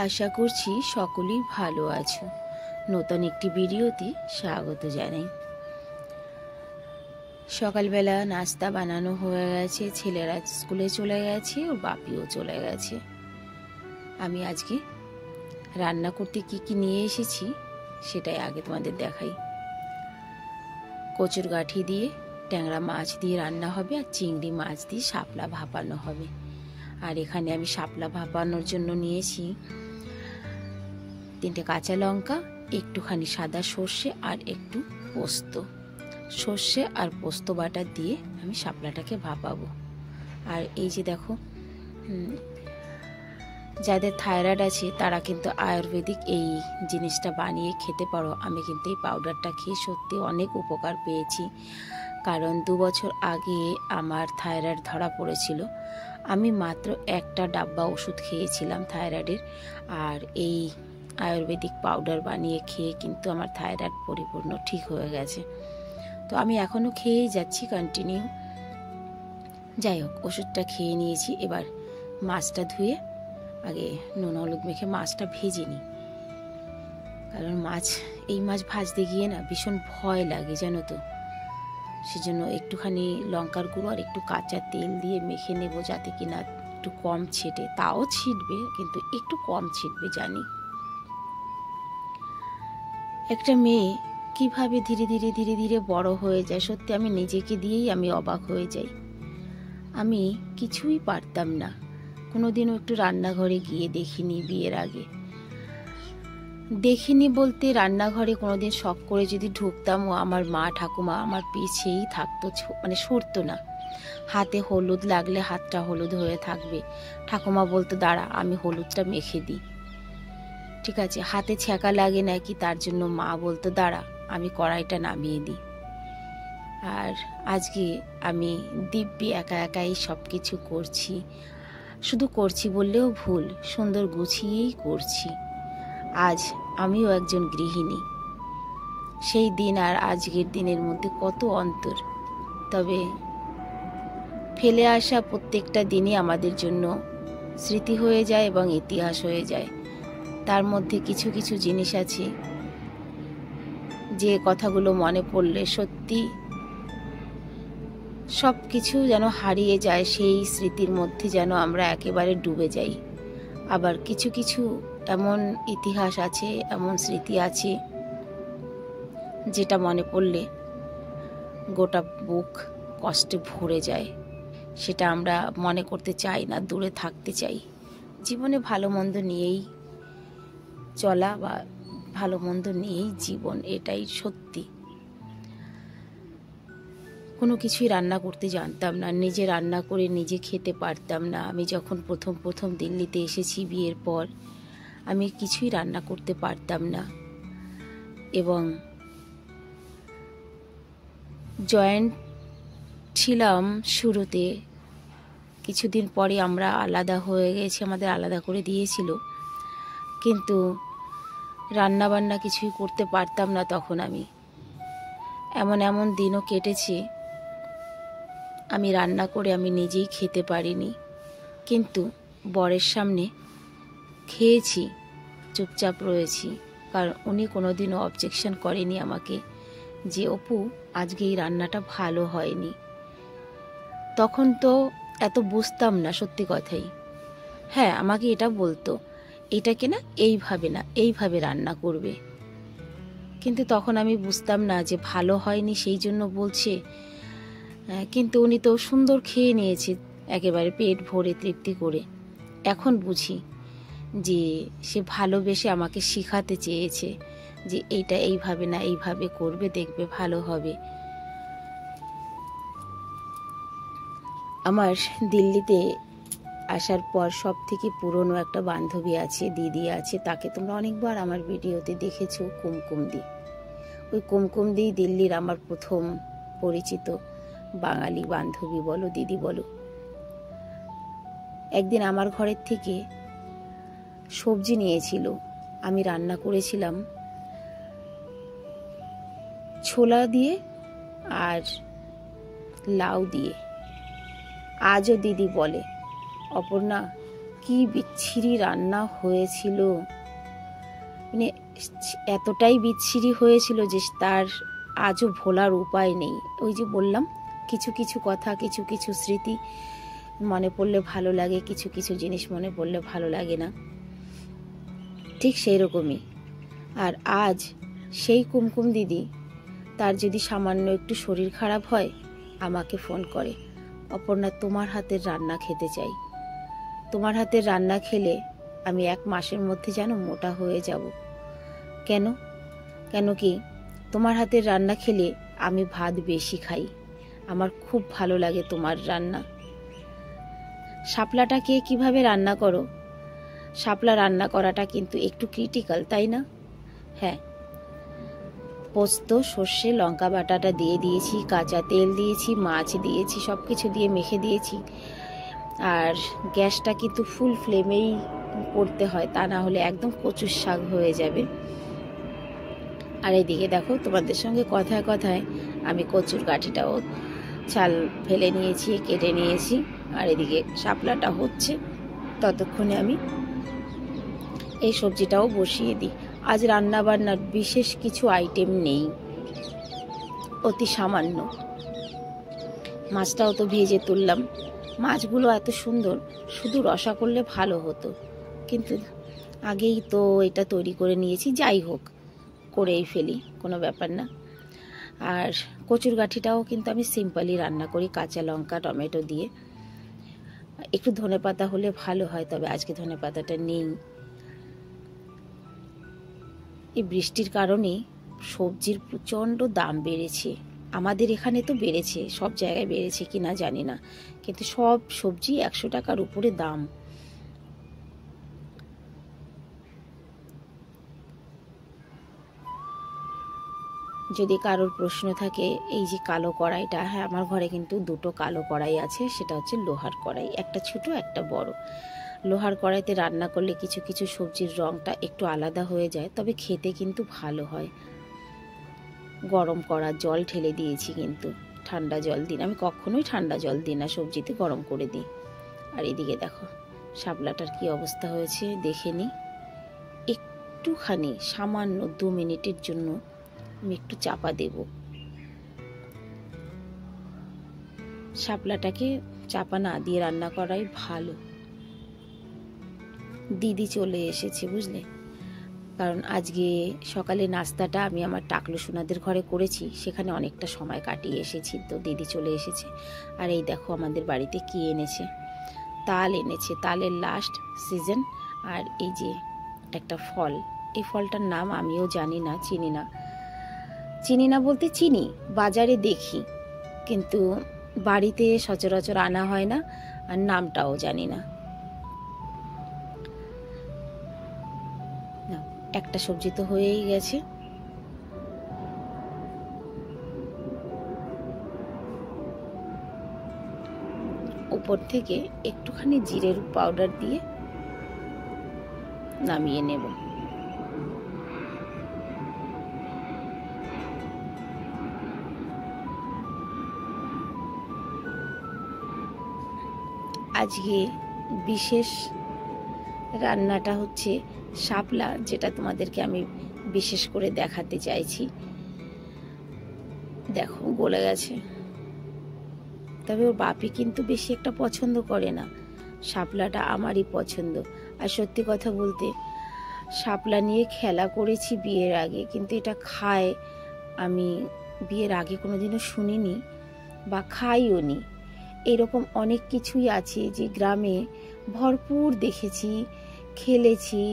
আশা করছি সকলেই ভালো আছো। নতুন একটি ভিডিওতে স্বাগত জানাই। সকালবেলা নাস্তা বানানো হয়ে গেছে, ছেলেরা স্কুলে চলে গেছে, ওর বাপিও চলে গেছে। আমি আজকে রান্না করতে কি কি নিয়ে এসেছি সেটাই আগে তোমাদের দেখাই। কচুর গাঁঠি দিয়ে ট্যাংরা মাছ দিয়ে রান্না হবে, আর চিংড়ি মাছ দিয়ে শাপলা ভাপানো হবে। আর এখানে আমি শাপলা ভাপানোর জন্য নিয়েছি 3টে কাঁচা লঙ্কা, একটুখানি সাদা সর্ষে আর একটু পোস্ত। সর্ষে আর পোস্ত বাটা দিয়ে আমি শাপলাটাকে ভাপাবো। আর এই যে দেখো, যাদের থাইরয়েড আছে তারা কিন্তু আয়ুর্বেদিক এই জিনিসটা বানিয়ে খেতে পারো। আমি কিন্তু এই পাউডারটা খেয়ে সত্যি অনেক উপকার পেয়েছি, কারণ 2 বছর আগে আমার থাইরয়েড ধরা পড়েছিল। আমি মাত্র একটা ডাব্বা ওষুধ খেয়েছিলাম থাইরয়েডের, আর এই আয়ুর্বেদিক পাউডার বানিয়ে খেয়ে কিন্তু আমার থাইরয়েড পরিপূর্ণ ঠিক হয়ে গেছে। তো আমি এখনও খেয়েই যাচ্ছি কন্টিনিউ। যাই হোক, ওষুধটা খেয়ে নিয়েছি। এবার মাছটা ধুয়ে আগে নুন হলুদ মেখে মাছটা ভেজে নিই, কারণ এই মাছ ভাজতে গিয়ে না ভীষণ ভয় লাগে জানো তো। সেজন্য একটুখানি লঙ্কার গুঁড়ো আর একটু কাঁচা তেল দিয়ে মেখে নেব, যাতে কিনা একটু কম ছেটে, তাও ছিটবে কিন্তু একটু কম ছিটবে জানি। একটা মেয়ে কিভাবে ধীরে ধীরে ধীরে ধীরে বড় হয়ে যায়, সত্যি আমি নিজেকে দিয়েই আমি অবাক হয়ে যাই। আমি কিছুই পারতাম না, কোনোদিনও একটু রান্নাঘরে গিয়ে দেখিনি। বিয়ের আগে দেখিনি বলতে, রান্নাঘরে কোনোদিন শখ করে যদি ঢুকতাম, ও আমার মা ঠাকুমা আমার পিছেই থাকতো, মানে সরতো না। হাতে হলুদ লাগলে হাতটা হলুদ হয়ে থাকবে, ঠাকুমা বলতো দাঁড়া আমি হলুদটা মেখে দিই। ঠিক আছে, হাতে ছ্যাঁকা লাগে নাকি, তার জন্য মা বলতো দাঁড়া আমি কড়াইটা নামিয়ে দিই। আর আজকে আমি দিব্যি একা একাই সব কিছু করছি। শুধু করছি বললেও ভুল, সুন্দর গুছিয়েই করছি। আজ আমিও একজন গৃহিণী। সেই দিন আর আজকের দিনের মধ্যে কত অন্তর। তবে ফেলে আসা প্রত্যেকটা দিনই আমাদের জন্য স্মৃতি হয়ে যায় এবং ইতিহাস হয়ে যায়। তার মধ্যে কিছু কিছু জিনিস আছে যে কথাগুলো মনে পড়লে সত্যি সব কিছু যেন হারিয়ে যায়, সেই স্মৃতির মধ্যে যেন আমরা একেবারে ডুবে যাই। আবার কিছু কিছু এমন ইতিহাস আছে, এমন স্মৃতি আছে যেটা মনে পড়লে গোটা বুক কষ্টে ভরে যায়। সেটা আমরা মনে করতে চাই না, দূরে থাকতে চাই। জীবনে ভালো মন্দ নিয়েই চলা বা ভালো মন্দ নিয়েই জীবন, এটাই সত্যি। কোনো কিছুই রান্না করতে জানতাম না, নিজে রান্না করে নিজে খেতে পারতাম না। আমি যখন প্রথম দিল্লিতে এসেছি বিয়ের পর, আমি কিছুই রান্না করতে পারতাম না। এবং জয়েন্ট ছিলাম শুরুতে, কিছুদিন পরে আমরা আলাদা হয়ে গেছি, আমাদের আলাদা করে দিয়েছিল। কিন্তু রান্না বান্না কিছুই করতে পারতাম না তখন। আমি এমন দিনও কেটেছে আমি রান্না করে আমি নিজেই খেতে পারিনি, কিন্তু বরের সামনে খেয়েছি, চুপচাপ রয়েছি। কারণ উনি কোনোদিনও অবজেকশন করেনি আমাকে যে অপু আজকে এই রান্নাটা ভালো হয়নি। তখন তো এত বুঝতাম না, সত্যি কথাই। হ্যাঁ, আমাকে এটা বলতো এটাকে না এইভাবে রান্না করবে, কিন্তু তখন আমি বুঝতাম না যে ভালো হয়নি সেই জন্য বলছে। কিন্তু উনি তো সুন্দর খেয়ে নিয়েছে, একেবারে পেট ভরে তৃপ্তি করে। এখন বুঝি যে সে ভালোবেসে আমাকে শেখাতে চেয়েছে যে এইটা এইভাবে না এইভাবে করবে, দেখবে ভালো হবে। আমার দিল্লিতে আসার পর সব থেকে পুরনো একটা বান্ধবী আছে, দিদি আছে, তাকে তোমরা অনেকবার আমার ভিডিওতে দেখেছো, কুমকুমদি। ওই কুমকুমদি দিল্লির আমার প্রথম পরিচিত বাঙালি বান্ধবী বলো, দিদি বলো। একদিন আমার ঘরের থেকে সবজি নিয়েছিল, আমি রান্না করেছিলাম ছোলা দিয়ে আর লাউ দিয়ে। আজও দিদি বলে অপর্ণা কি বিচ্ছিরি রান্না হয়েছিল, মানে এতটাই বিচ্ছিরি হয়েছিল যে তার আজও ভোলার উপায় নেই। ওই যে বললাম, কিছু কিছু কথা, কিছু কিছু স্মৃতি মনে পড়লে ভালো লাগে, কিছু কিছু জিনিস মনে পড়লে ভালো লাগে না, ঠিক সেই রকমই। আর আজ সেই কুমকুম দিদি, তার যদি সামান্য একটু শরীর খারাপ হয় আমাকে ফোন করে, অপর্ণা তোমার হাতের রান্না খেতে চাই, তোমার হাতের রান্না খেলে আমি 1 মাসের মধ্যে যেন মোটা হয়ে যাব। কেন? কেন কি তোমার হাতের রান্না খেলে আমি ভাত বেশি খাই, আমার খুব ভালো লাগে তোমার রান্না। শাপলাটাকে কিভাবে রান্না করো? শাপলা রান্না করাটা কিন্তু একটু ক্রিটিক্যাল, তাই না? হ্যাঁ, পোস্ত, সর্ষে, লঙ্কা বাটাটা দিয়ে দিয়েছি, কাঁচা তেল দিয়েছি, মাছ দিয়েছি, সব কিছু দিয়ে মেখে দিয়েছি। আর গ্যাসটা কিন্তু ফুল ফ্লেমেই করতে হয়, তা না হলে একদম কচুর শাক হয়ে যাবে। আর এইদিকে দেখো, তোমাদের সঙ্গে কথায় কথায় আমি কচুর গাঠিটাও ছাল ফেলে নিয়েছি, কেটে নিয়েছি। আর এদিকে শাপলাটা হচ্ছে, ততক্ষণে আমি এই সবজিটাও বসিয়ে দিই। আজ রান্না বান্নার বিশেষ কিছু আইটেম নেই, অতি সামান্য। মাছটাও তো ভেজে তুললাম, মাছগুলো এত সুন্দর, শুধু রসা করলে ভালো হতো, কিন্তু আগেই তো এটা তৈরি করে নিয়েছি, যাই হোক করেই ফেলি, কোনো ব্যাপার না। আর কচুর গাঠিটাও কিন্তু আমি সিম্পলই রান্না করি, কাঁচা লঙ্কা টমেটো দিয়ে। একটু ধনেপাতা হলে ভালো হয়, তবে আজকে ধনেপাতাটা নেই। এই বৃষ্টির কারণে সবজির প্রচণ্ড দাম বেড়েছে, আমাদের এখানে তো বেড়েছে, সব জায়গায় বেড়েছে কিনা জানি না, কিন্তু সব সবজি 100 টাকার উপরে দাম। যদি কারোর প্রশ্ন থাকে, এই যে কালো কড়াইটা, হ্যাঁ আমার ঘরে কিন্তু 2টো কালো কড়াই আছে, সেটা হচ্ছে লোহার কড়াই, একটা ছোট একটা বড়। লোহার কড়াইতে রান্না করলে কিছু কিছু সবজির রঙটা একটু আলাদা হয়ে যায়, তবে খেতে কিন্তু ভালো হয়। গরম করা জল ঢেলে দিয়েছি, কিন্তু ঠান্ডা জল দিই না, আমি কখনোই ঠান্ডা জল দিই না, সবজিতে গরম করে দিই। আর এদিকে দেখো শাপলাটার কি অবস্থা হয়েছে দেখে নি। একটুখানি সামান্য 2 মিনিটের জন্য আমি একটু চাপা দেব। শাপলাটাকে চাপা না দিয়ে রান্না করাই ভালো। দিদি চলে এসেছে বুঝলে, কারণ আজকে সকালে নাস্তাটা আমি আমার টাকলু সোনাদের ঘরে করেছি, সেখানে অনেকটা সময় কাটিয়ে এসেছি, তো দিদি চলে এসেছে। আর এই দেখো আমাদের বাড়িতে কি এনেছে, তাল এনেছে, তালের লাস্ট সিজন। আর এই যে একটা ফল, এই ফলটার নাম আমিও জানি না, চিনি না, চিনি না বলতে চিনি, বাজারে দেখি, কিন্তু বাড়িতে সচরাচর আনা হয় না, আর নামটাও জানি না। একটা সবজি তো হয়েই গেছে। উপর থেকে একটুখানি জিরের পাউডার দিয়ে নামিয়ে নেব। আজকে বিশেষ রান্নাটা হচ্ছে শাপলা, যেটা তোমাদেরকে আমি বিশেষ করে দেখাতে চাইছি। দেখো গলে গেছে, তবে ওর বাপি কিন্তু বেশি একটা পছন্দ করে না, শাপলাটা আমারই পছন্দ। আর সত্যি কথা বলতে, শাপলা নিয়ে খেলা করেছি বিয়ের আগে, কিন্তু এটা খায় আমি বিয়ের আগে কোনোদিনও শুনিনি বা খাইও নি। এরকম অনেক কিছুই আছে যে গ্রামে ভরপুর দেখেছি, খেলেছি,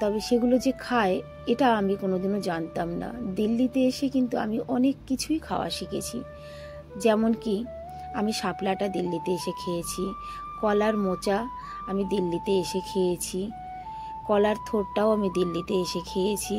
তবে সেগুলো যে খায় এটা আমি কোনোদিনও জানতাম না। দিল্লিতে এসে কিন্তু আমি অনেক কিছুই খাওয়া শিখেছি, যেমন কি আমি শাপলাটা দিল্লিতে এসে খেয়েছি, কলার মোচা আমি দিল্লিতে এসে খেয়েছি, কলার থোরটাও আমি দিল্লিতে এসে খেয়েছি,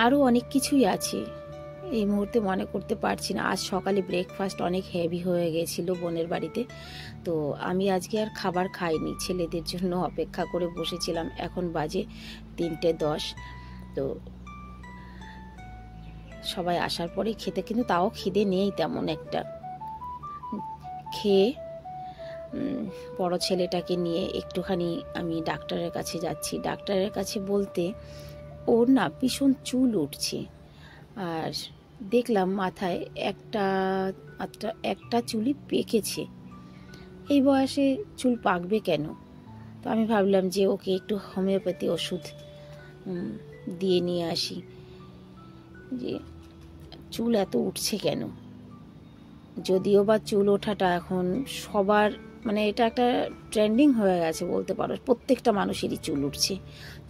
আরও অনেক কিছুই আছে, এই মুহূর্তে মনে করতে পারছি না। আজ সকালে ব্রেকফাস্ট অনেক হেভি হয়ে গেছিল বোনের বাড়িতে, তো আমি আজকে আর খাবার খাইনি, ছেলেদের জন্য অপেক্ষা করে বসেছিলাম। এখন বাজে 3:10, তো সবাই আসার পরেই খেতে, কিন্তু তাও খিদে নেই তেমন একটা। খেয়ে বড় ছেলেটাকে নিয়ে একটুখানি আমি ডাক্তারের কাছে যাচ্ছি। ডাক্তারের কাছে বলতে ওর না ভীষণ চুল উঠছে, আর দেখলাম মাথায় একটা চুলই পেকেছে। এই বয়সে চুল পাকবে কেন? তো আমি ভাবলাম যে ওকে একটু হোমিওপ্যাথি ওষুধ দিয়ে নিয়ে আসি, যে চুল এত উঠছে কেন। যদিও বা চুল ওঠাটা এখন সবার, মানে এটা একটা ট্রেন্ডিং হয়ে গেছে বলতে পারো, প্রত্যেকটা মানুষেরই চুল উঠছে,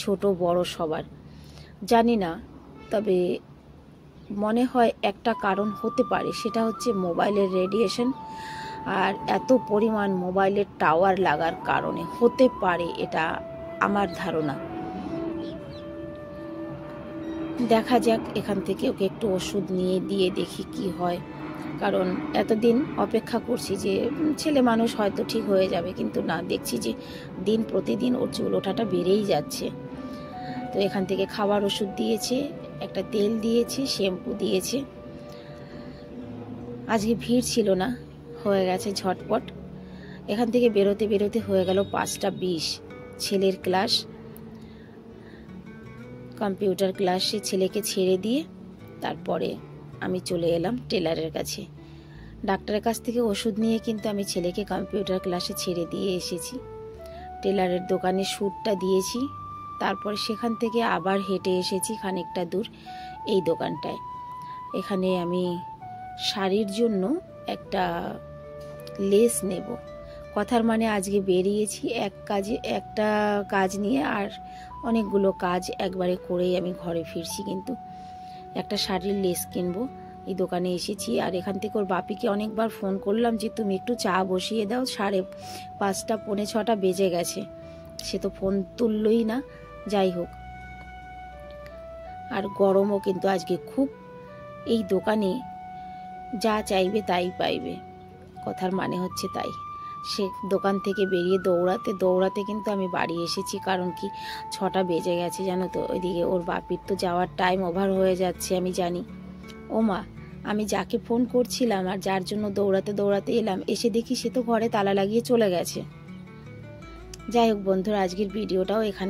ছোট বড় সবার। জানি না, তবে মনে হয় একটা কারণ হতে পারে, সেটা হচ্ছে মোবাইলের রেডিয়েশন আর এত পরিমাণ মোবাইলের টাওয়ার লাগার কারণে হতে পারে, এটা আমার ধারণা। দেখা যাক, এখান থেকে ওকে একটু ওষুধ নিয়ে দিয়ে দেখি কি হয়, কারণ এতদিন অপেক্ষা করছি যে ছেলে মানুষ হয়তো ঠিক হয়ে যাবে, কিন্তু না, দেখছি যে দিন প্রতিদিন ওর চুল ওঠাটা বেড়েই যাচ্ছে। তো এখান থেকে খাবার ওষুধ দিয়েছে, একটা তেল দিয়েছে, শ্যাম্পু দিয়েছে। আজকে ভিড় ছিল না, হয়ে গেছে ঝটপট। এখান থেকে বেরোতে বেরোতে হয়ে গেল 5:20। ছেলের ক্লাস, কম্পিউটার ক্লাসে ছেলেকে ছেড়ে দিয়ে তারপরে আমি চলে এলাম টেলারের কাছে। ডাক্তারের কাছ থেকে ওষুধ নিয়ে কিন্তু আমি ছেলেকে কম্পিউটার ক্লাসে ছেড়ে দিয়ে এসেছি। টেলারের দোকানে স্যুটটা দিয়েছি, তারপর সেখান থেকে আবার হেঁটে এসেছি খানিকটা দূর এই দোকানটায়। এখানে আমি শাড়ির জন্য একটা লেস নেব। কথার মানে আজকে বেরিয়েছি একটা কাজ নিয়ে, আর অনেকগুলো কাজ একবারে করেই আমি ঘরে ফিরছি। কিন্তু একটা শাড়ির লেস কিনবো, এই দোকানে এসেছি। আর এখান থেকে ওর বাপিকে অনেকবার ফোন করলাম যে তুমি একটু চা বসিয়ে দাও, 5:30 পৌনে 6টা বেজে গেছে, সে তো ফোন তুললই না। যাই হোক, আর গরমও কিন্তু আজকে খুব। এই দোকানে যা চাইবে তাই পাইবে, কথার মানে হচ্ছে তাই। সে দোকান থেকে বেরিয়ে দৌড়াতে দৌড়াতে কিন্তু আমি বাড়ি এসেছি, কারণ কি 6টা বেজে গেছে জানো তো। ওইদিকে ওর বাপির তো যাওয়ার টাইম ওভার হয়ে যাচ্ছে, আমি জানি। ও মা, আমি যাকে ফোন করছিলাম আর যার জন্য দৌড়াতে দৌড়াতে এলাম, এসে দেখি সে তো ঘরে তালা লাগিয়ে চলে গেছে। যাই হোক বন্ধুরা, আজকের ভিডিওটাও এখানে